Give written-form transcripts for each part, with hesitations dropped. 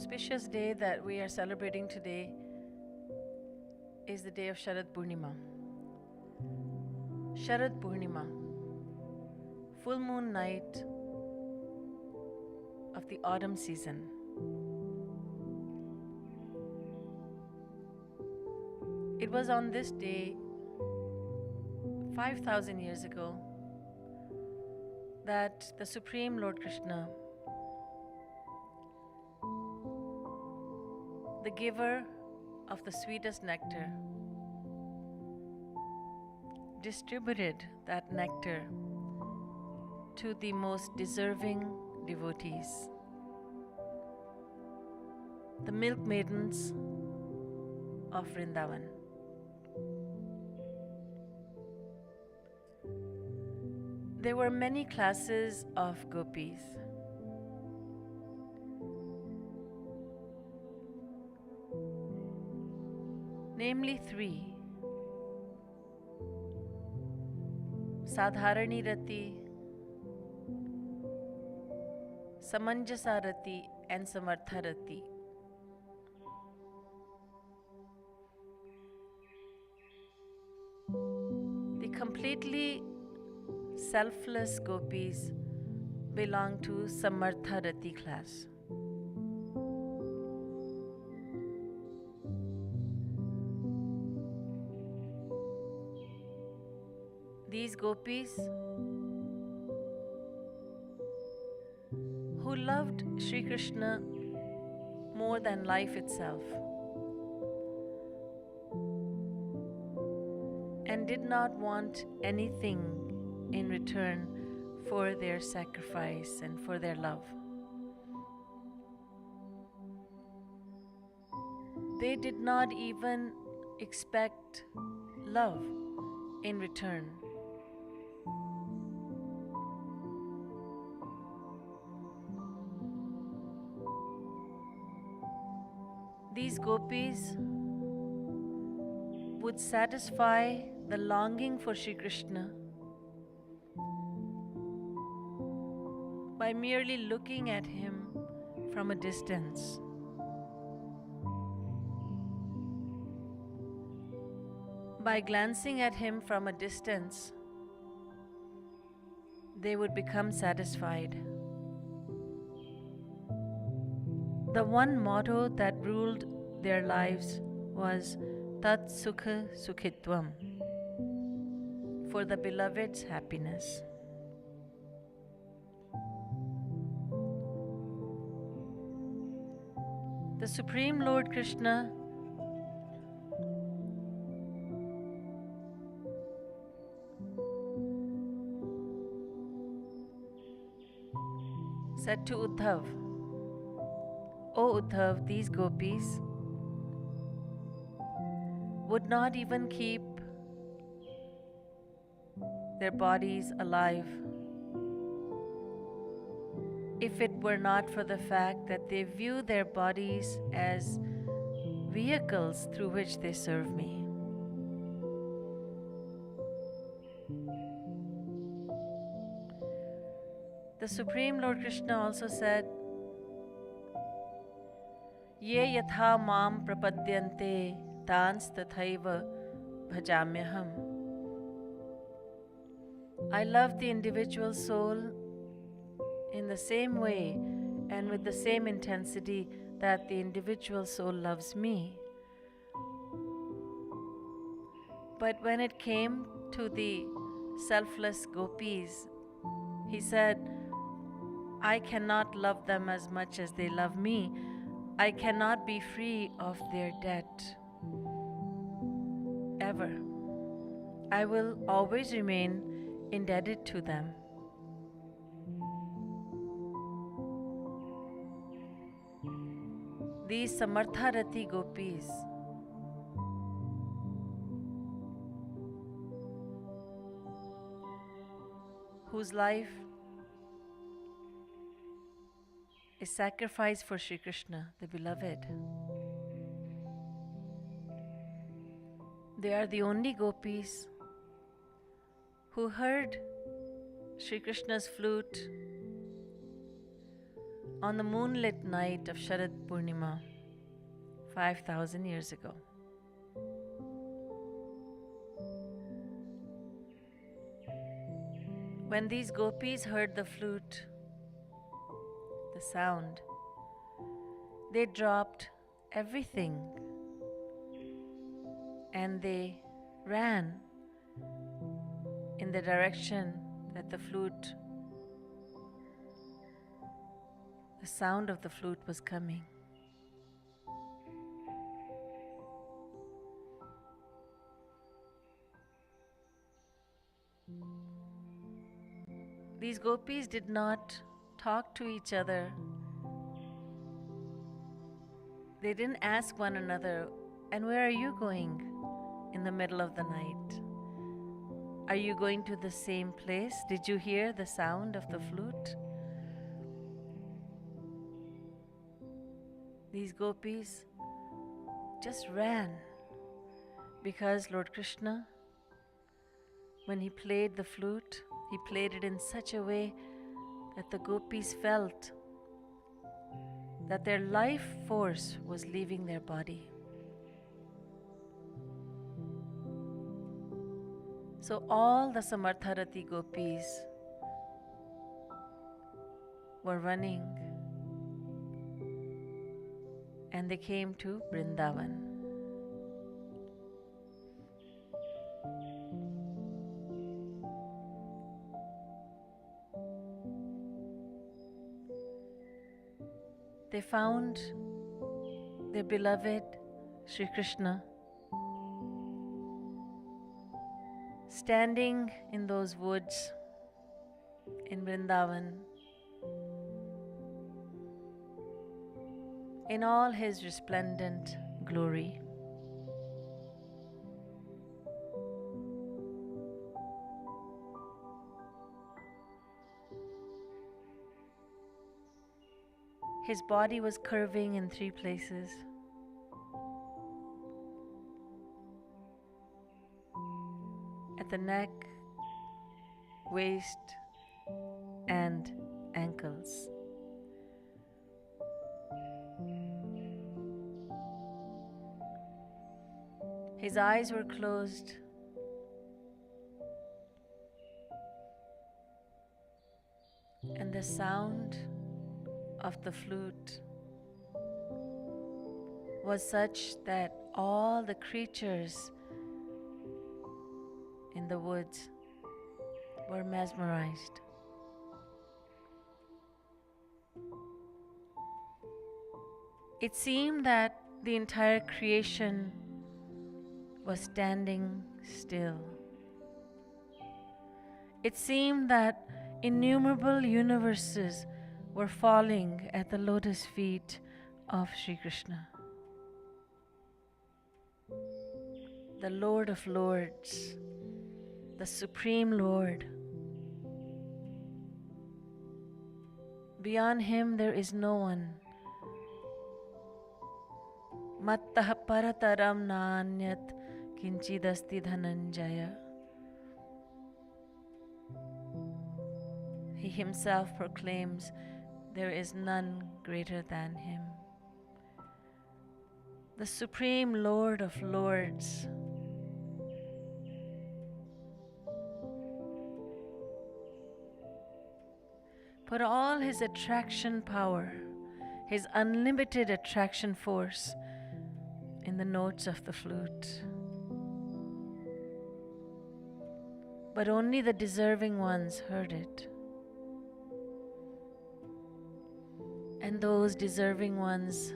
auspicious day that we are celebrating today is the day of Sharad Purnima. Sharad Purnima, full moon night of the autumn season. It was on this day, 5,000 years ago, that the Supreme Lord Krishna, the giver of the sweetest nectar, distributed that nectar to the most deserving devotees, the milk maidens of Vrindavan. There were many classes of gopis. Namely three: Sadharani Rati, Samanjasa Rati, and Samartha Rati. The completely selfless gopis belong to Samartha Rati class. These gopis who loved Sri Krishna more than life itself and did not want anything in return for their sacrifice and for their love. They did not even expect love in return. These gopis would satisfy the longing for Sri Krishna by merely looking at him from a distance. By glancing at him from a distance, they would become satisfied. The one motto that ruled their lives was Tat Sukha Sukhitvam, for the beloved's happiness. The Supreme Lord Krishna said to Uddhav, "O Uddhav, these gopis would not even keep their bodies alive if it were not for the fact that they view their bodies as vehicles through which they serve me." The Supreme Lord Krishna also said, "Ye yatha mam prapadyante tans tathaiva bhajamyaham." I love the individual soul in the same way and with the same intensity that the individual soul loves me. But when it came to the selfless gopis, he said, I cannot love them as much as they love me. I cannot be free of their debt ever. I will always remain indebted to them. These Samartha Rati gopis whose life is sacrifice for Sri Krishna, the beloved. They are the only gopis who heard Sri Krishna's flute on the moonlit night of Sharad Purnima, 5,000 years ago. When these gopis heard the flute, the sound, they dropped everything and they ran in the direction that the sound of the flute was coming. These gopis did not talk to each other. They didn't ask one another, "And where are you going in the middle of the night? Are you going to the same place? Did you hear the sound of the flute?" These gopis just ran because Lord Krishna, when he played the flute, he played it in such a way that the gopis felt that their life force was leaving their body. So all the Samartharati gopis were running and they came to Vrindavan. They found their beloved Sri Krishna standing in those woods in Vrindavan in all his resplendent glory. His body was curving in 3 places. At the neck, waist, and ankles. His eyes were closed. And the sound of the flute was such that all the creatures in the woods were mesmerized. It seemed that the entire creation was standing still. It seemed that innumerable universes were falling at the lotus feet of Sri Krishna, the Lord of Lords, the Supreme Lord. Beyond him there is no one. Mattah parataram nanyat kinchidasti dhananjaya. He himself proclaims, there is none greater than him. The Supreme Lord of Lords. Put all his attraction power, his unlimited attraction force in the notes of the flute. But only the deserving ones heard it. And those deserving ones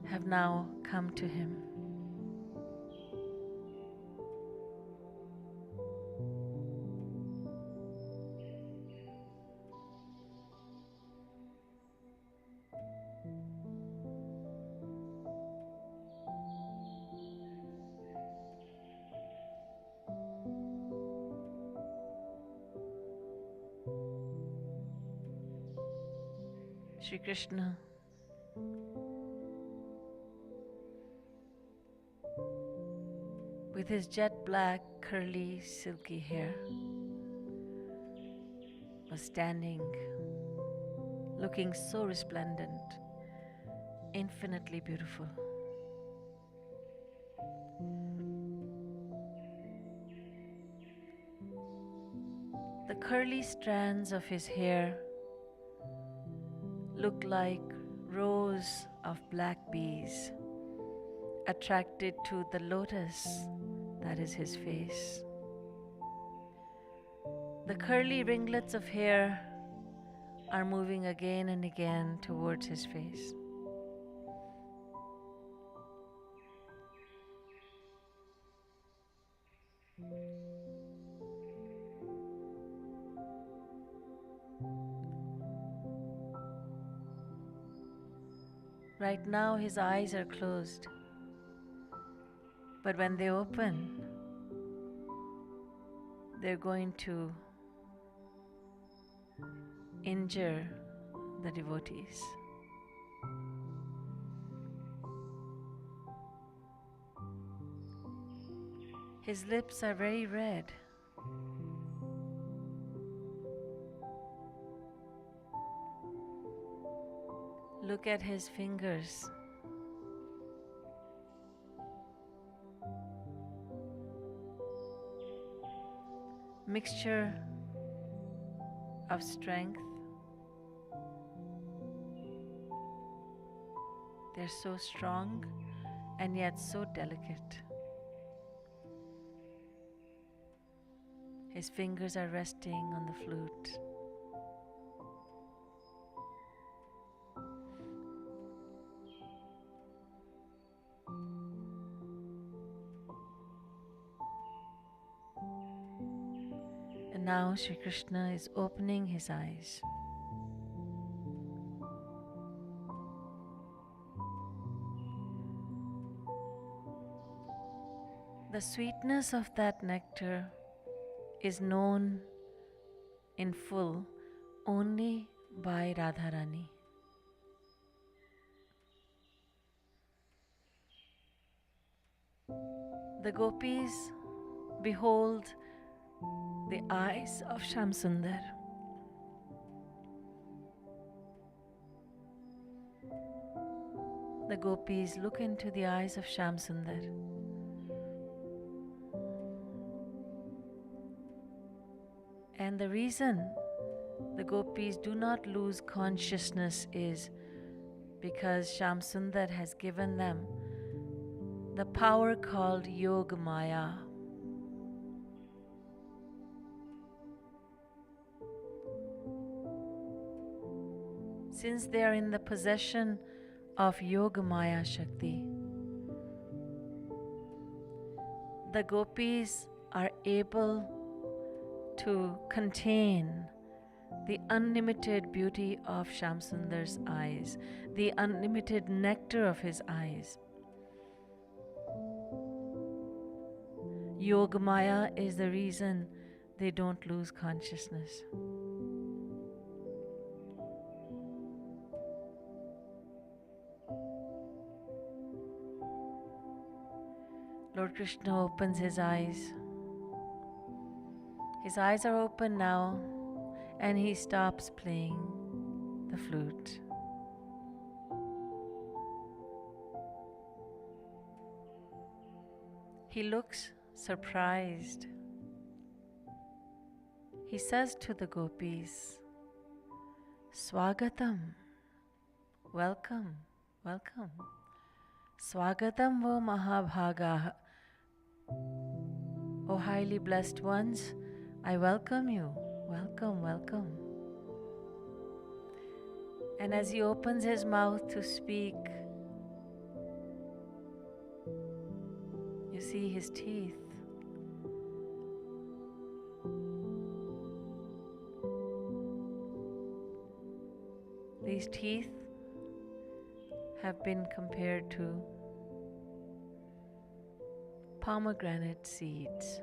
have now come to him. Sri Krishna with his jet black, curly, silky hair was standing looking so resplendent, infinitely beautiful. The curly strands of his hair look like rows of black bees attracted to the lotus that is his face. The curly ringlets of hair are moving again and again towards his face. Right now his eyes are closed, but when they open, they're going to injure the devotees. His lips are very red. Look at his fingers. Mixture of strength. They're so strong and yet so delicate. His fingers are resting on the flute. And now Sri Krishna is opening his eyes. The sweetness of that nectar is known in full only by Radharani. The gopis behold the eyes of Shamsundar. The gopis look into the eyes of Shamsundar. And the reason the gopis do not lose consciousness is because Shamsundar has given them the power called Yoga Maya. Since they are in the possession of Yoga Maya Shakti, the gopis are able to contain the unlimited beauty of Shamsundar's eyes, the unlimited nectar of his eyes. Yoga Maya is the reason they don't lose consciousness. Lord Krishna opens his eyes. His eyes are open now, and he stops playing the flute. He looks surprised. He says to the gopis, Swagatam, welcome, welcome. Swagatam vo Mahabhaga. O highly blessed ones, I welcome you. Welcome, welcome. And as he opens his mouth to speak, you see his teeth. These teeth have been compared to pomegranate seeds.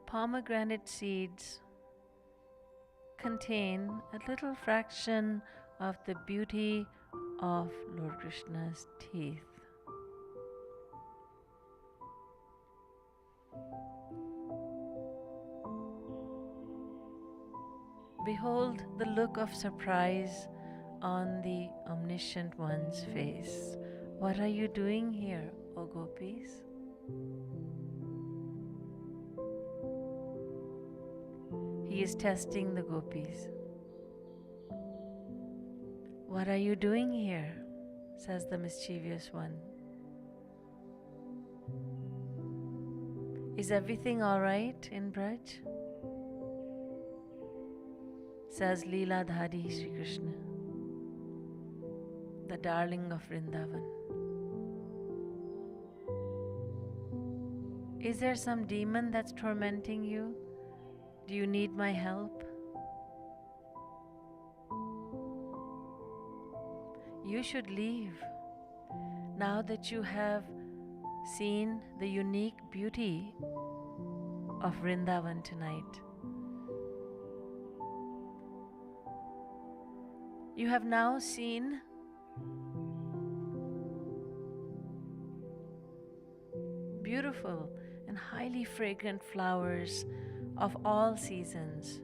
Pomegranate seeds contain a little fraction of the beauty of Lord Krishna's teeth. Behold the look of surprise on the omniscient one's face. What are you doing here, O gopis? He is testing the gopis. What are you doing here? Says the mischievous one. Is everything all right in Braj? Says Leeladhari Sri Krishna, the darling of Vrindavan. Is there some demon that's tormenting you? Do you need my help? You should leave now that you have seen the unique beauty of Vrindavan tonight. You have now seen beautiful and highly fragrant flowers of all seasons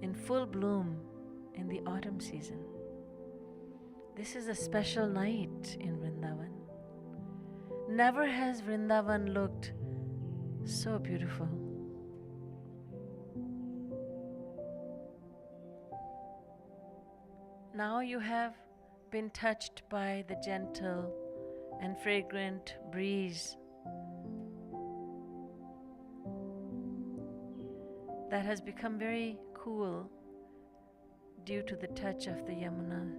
in full bloom in the autumn season. This is a special night in Vrindavan. Never has Vrindavan looked so beautiful. Now you have been touched by the gentle and fragrant breeze that has become very cool due to the touch of the Yamuna.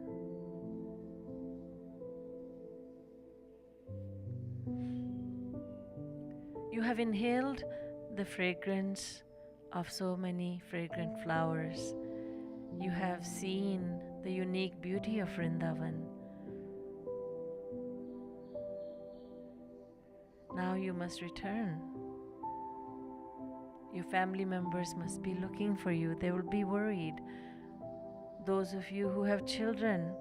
You have inhaled the fragrance of so many fragrant flowers. You have seen the unique beauty of Vrindavan. Now you must return. Your family members must be looking for you. They will be worried. Those of you who have children,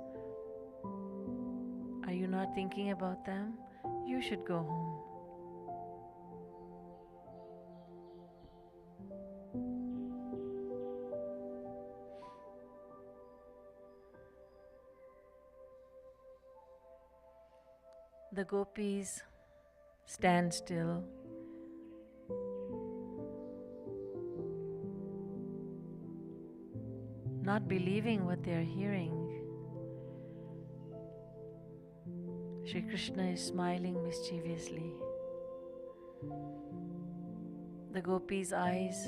are you not thinking about them? You should go home. The gopis stand still. Not believing what they are hearing. Shri Krishna is smiling mischievously. The gopis' eyes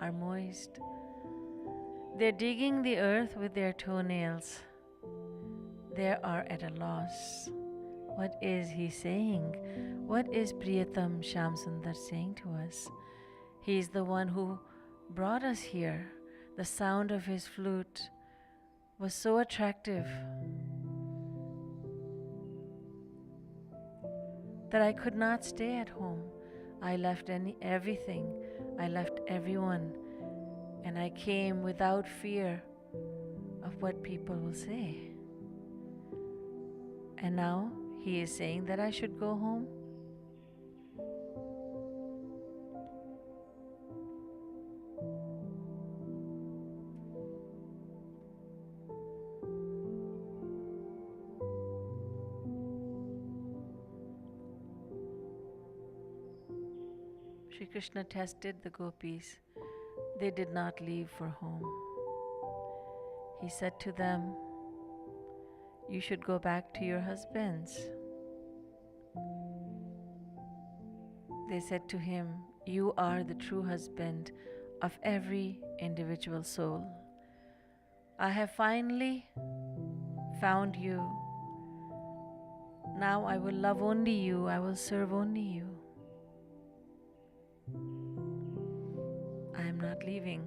are moist. They're digging the earth with their toenails. They are at a loss. What is he saying? What is Priyatam Shyamsundar saying to us? He is the one who brought us here. The sound of his flute was so attractive that I could not stay at home. I left everything. I left everyone. And I came without fear of what people will say. And now he is saying that I should go home. Shri Krishna tested the gopis. They did not leave for home. He said to them, you should go back to your husbands. They said to him, you are the true husband of every individual soul. I have finally found you. Now I will love only you. I will serve only you. I am not leaving.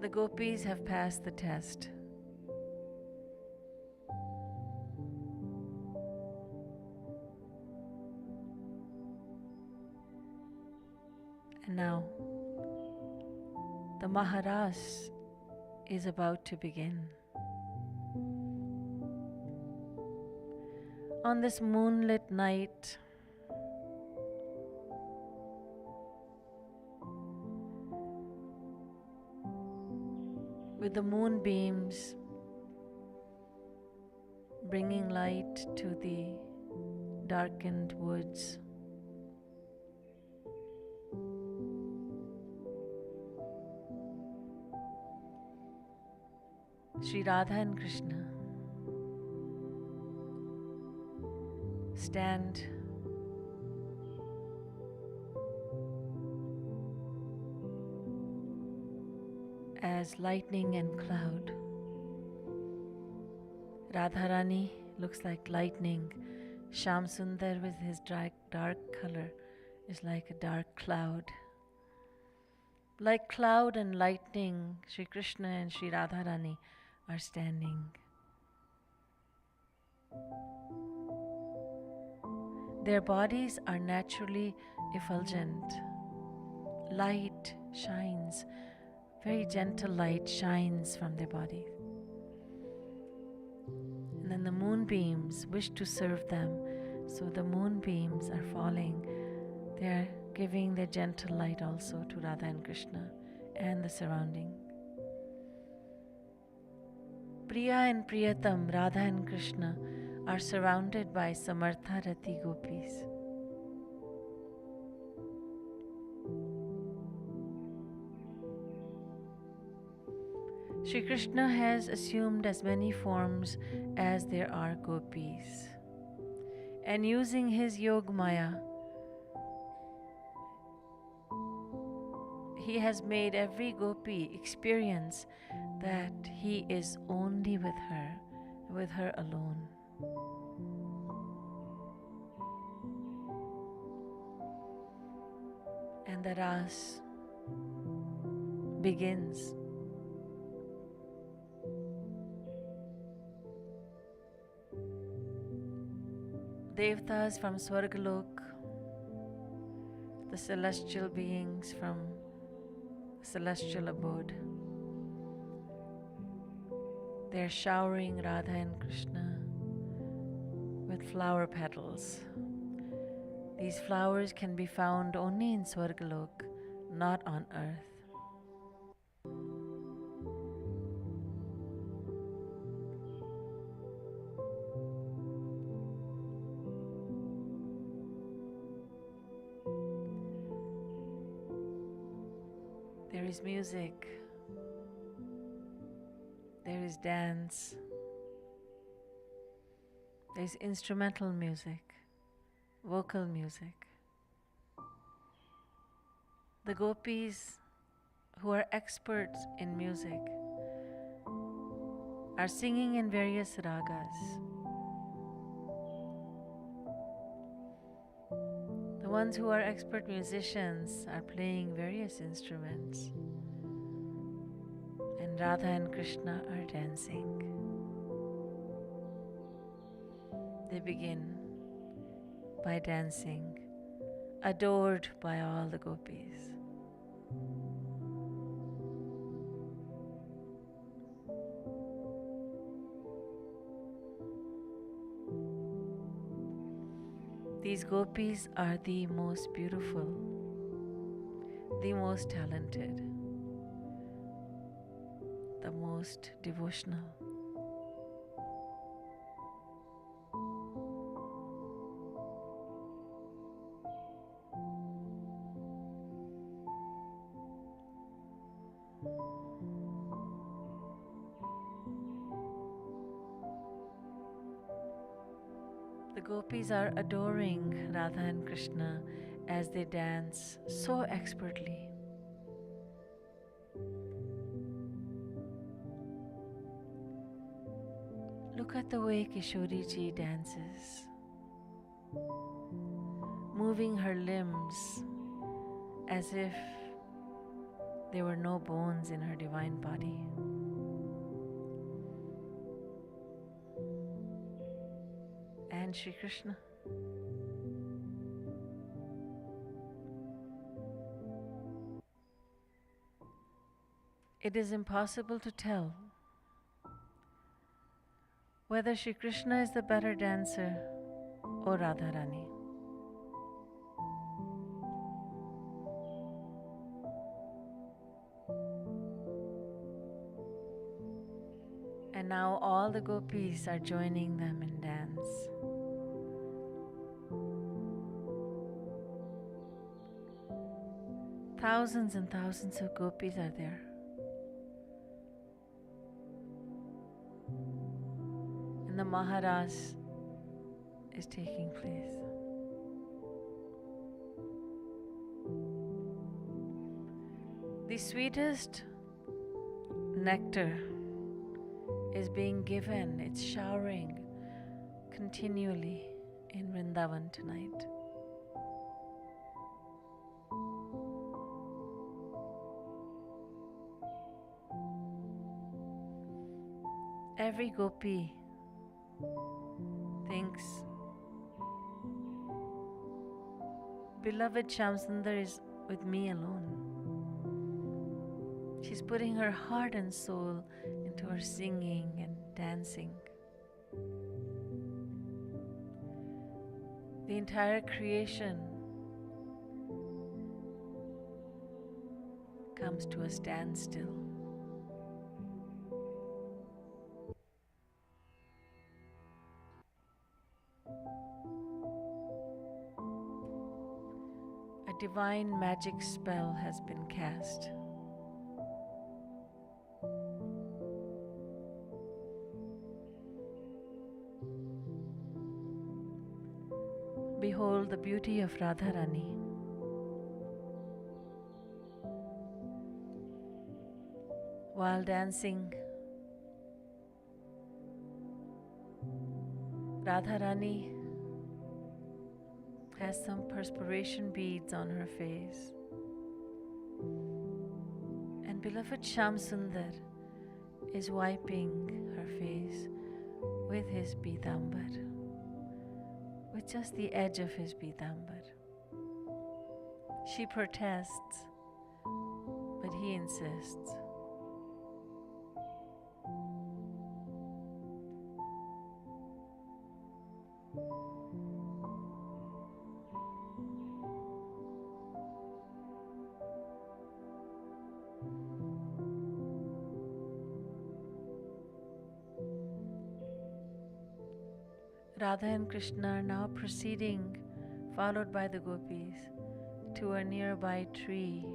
The gopis have passed the test. And now, the Maharas is about to begin. On this moonlit night, with the moonbeams bringing light to the darkened woods, Sri Radha and Krishna stand as lightning and cloud. Radharani looks like lightning. Sham Sundar with his dark color is like a dark cloud. Like cloud and lightning, Sri Krishna and Sri Radharani are standing. Their bodies are naturally effulgent. Light shines, very gentle light shines from their bodies. And then the moonbeams wish to serve them, so the moonbeams are falling. They are giving their gentle light also to Radha and Krishna and the surrounding. Priya and Priyatam, Radha and Krishna, are surrounded by Samartha Rati gopis. Shri Krishna has assumed as many forms as there are gopis. And using his Yog Maya, he has made every gopi experience that he is only with her alone. And the ras begins. Devtas from Swargalok, the celestial beings from celestial abode, they're showering Radha and Krishna with flower petals. These flowers can be found only in Swargalok, not on earth. There is music, there is dance, there is instrumental music, vocal music. The gopis who are experts in music are singing in various ragas. The ones who are expert musicians are playing various instruments, and Radha and Krishna are dancing. They begin by dancing, adored by all the gopis. These gopis are the most beautiful, the most talented, the most devotional. The gopis are adoring Radha and Krishna as they dance so expertly. Look at the way Kishori ji dances, moving her limbs as if there were no bones in her divine body. And Sri Krishna. It is impossible to tell whether Sri Krishna is the better dancer O Radharani. And now all the gopis are joining them in dance. Thousands and thousands of gopis are there. And the Maharaj is taking place. The sweetest nectar is being given, it's showering continually in Vrindavan tonight. Every gopi thinks, beloved Shyamsundar is with me alone. She's putting her heart and soul into her singing and dancing. The entire creation comes to a standstill. A divine magic spell has been cast. Behold the beauty of Radharani. While dancing, Radharani has some perspiration beads on her face. And beloved Shyamsundar is wiping her face with his Pidambar, with just the edge of his Pidambar. She protests, but he insists. Radha and Krishna are now proceeding, followed by the gopis, to a nearby tree,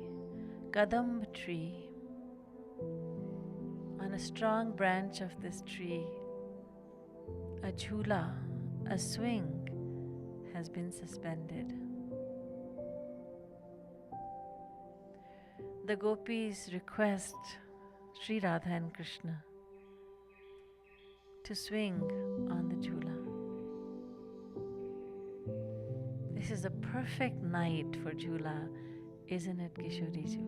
Kadamba tree. On a strong branch of this tree, a jhula, a swing, has been suspended. The gopis request Sri Radha and Krishna to swing on the jhula. This is a perfect night for jhula, isn't it, Kishoriji?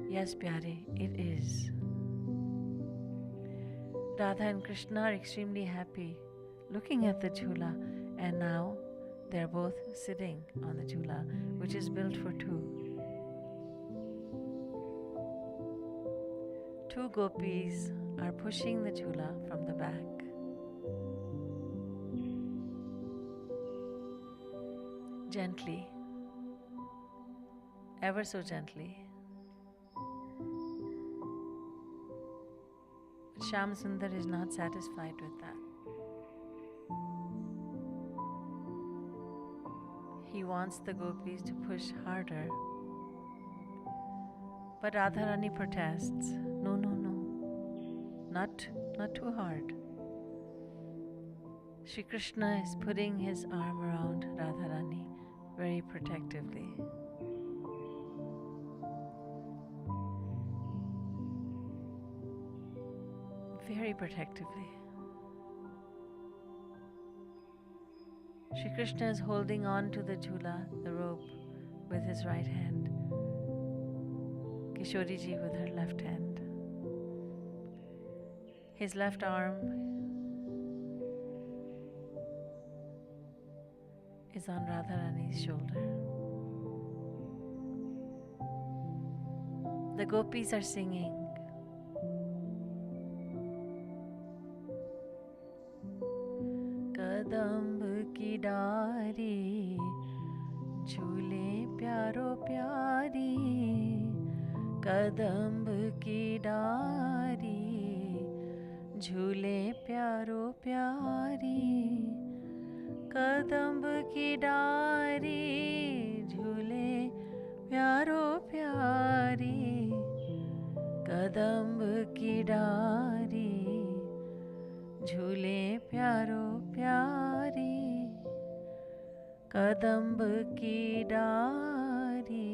Yes, Pyare, it is. Radha and Krishna are extremely happy looking at the jhula, and now they're both sitting on the jhula, which is built for two. Two gopis are pushing the jhula from the back. Gently, ever so gently. But Shyamsundar is not satisfied with that. He wants the gopis to push harder. But Radharani protests, no, no, no, not too hard. Shri Krishna is putting his arm around Radharani very protectively. Very protectively. Shri Krishna is holding on to the jhula, the rope, with his right hand. Kishoriji with her left hand. His left arm is on Radharani's shoulder. The gopis are singing. Kadam डारी झूले प्यारो प्यारी कदम्ब की डारी झूले प्यारो प्यारी कदम्ब की डारी झूले प्यारो प्यारी कदम्ब की डारी झूले प्यारो प्यारी कदम्ब की डारी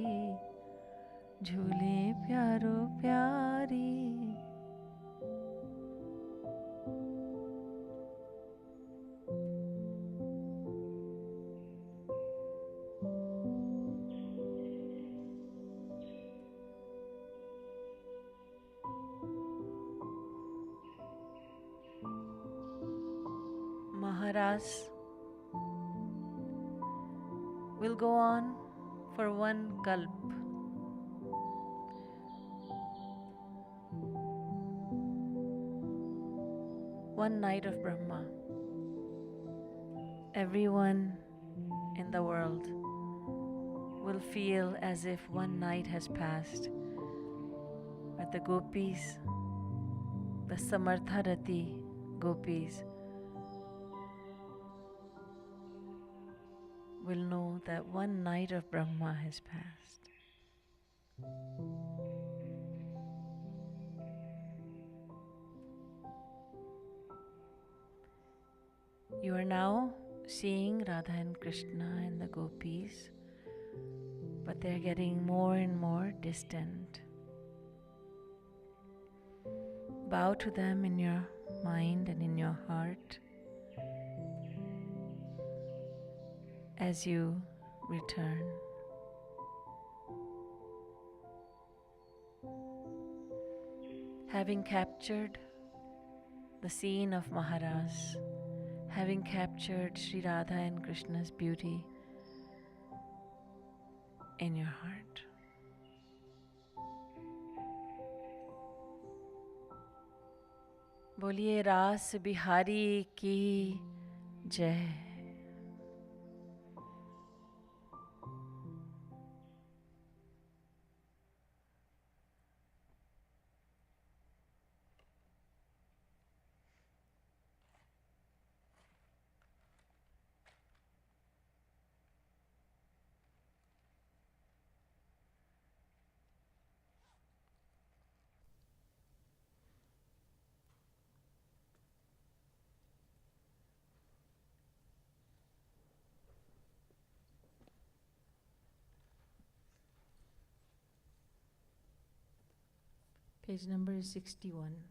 झूले प्यारो प्यारी. Maharaj will go on for one kalp. One night of Brahma. Everyone in the world will feel as if one night has passed. But the gopis, the Samartharati gopis, will know that one night of Brahma has passed. You are now seeing Radha and Krishna and the gopis, but they're getting more and more distant. Bow to them in your mind and in your heart as you return. Having captured the scene of Maharaj, having captured Sri Radha and Krishna's beauty in your heart. बोलिए रास बिहारी की जय. Page number is 61.